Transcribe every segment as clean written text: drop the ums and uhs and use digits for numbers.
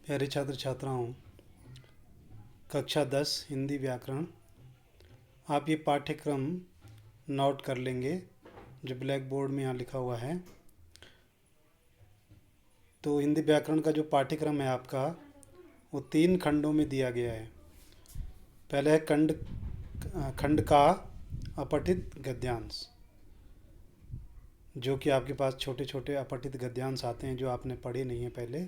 प्यारे छात्र छात्राओं, कक्षा 10 हिंदी व्याकरण। आप ये पाठ्यक्रम नोट कर लेंगे जो ब्लैक बोर्ड में यहाँ लिखा हुआ है। तो हिंदी व्याकरण का जो पाठ्यक्रम है आपका, वो 3 खंडों में दिया गया है। पहले है खंड का अपठित गद्यांश, जो कि आपके पास छोटे छोटे अपठित गद्यांश आते हैं जो आपने पढ़े नहीं हैं पहले,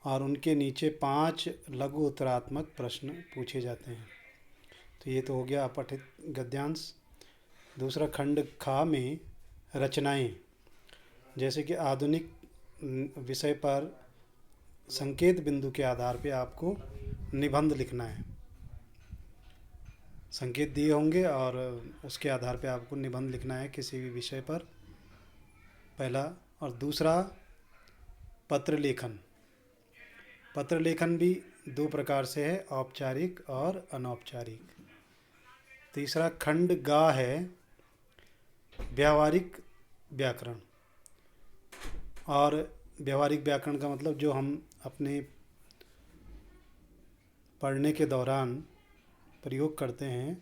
और उनके नीचे 5 लघु उत्तरात्मक प्रश्न पूछे जाते हैं। तो ये तो हो गया अपठित गद्यांश। दूसरा, खंड खा में रचनाएं, जैसे कि आधुनिक विषय पर संकेत बिंदु के आधार पे आपको निबंध लिखना है। संकेत दिए होंगे और उसके आधार पे आपको निबंध लिखना है किसी भी विषय पर, पहला। और दूसरा, पत्र लेखन। पत्र लेखन भी 2 प्रकार से है, औपचारिक और अनौपचारिक। तीसरा, खंड गा है व्यावहारिक व्याकरण। और व्यावहारिक व्याकरण का मतलब जो हम अपने पढ़ने के दौरान प्रयोग करते हैं,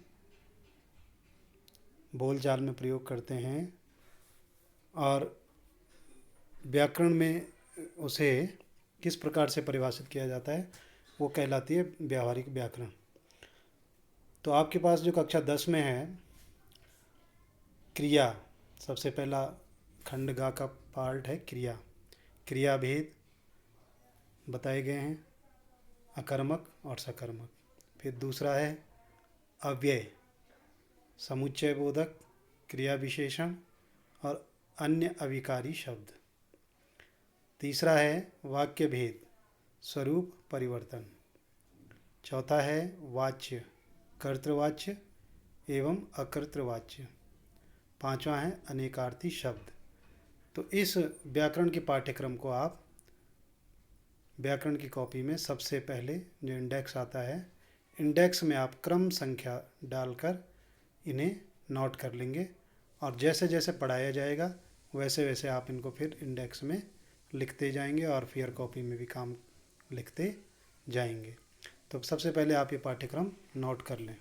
बोलचाल में प्रयोग करते हैं, और व्याकरण में उसे किस प्रकार से परिभाषित किया जाता है, वो कहलाती है व्यावहारिक व्याकरण। तो आपके पास जो कक्षा 10 में है, क्रिया, सबसे पहला खंड गा का पार्ट है क्रिया। क्रिया भेद बताए गए हैं, अकर्मक और सकर्मक। फिर दूसरा है अव्यय, समुच्चय बोधक, क्रिया विशेषण और अन्य अविकारी शब्द। तीसरा है वाक्य भेद, स्वरूप परिवर्तन। चौथा है वाच्य, कर्तृवाच्य एवं अकर्तृवाच्य। पांचवा है अनेकार्थी शब्द। तो इस व्याकरण के पाठ्यक्रम को आप व्याकरण की कॉपी में सबसे पहले जो इंडेक्स आता है, इंडेक्स में आप क्रम संख्या डालकर इन्हें नोट कर लेंगे, और जैसे जैसे पढ़ाया जाएगा वैसे वैसे आप इनको फिर इंडेक्स में लिखते जाएंगे और फिर कॉपी में भी काम लिखते जाएंगे। तो सबसे पहले आप ये पाठ्यक्रम नोट कर लें।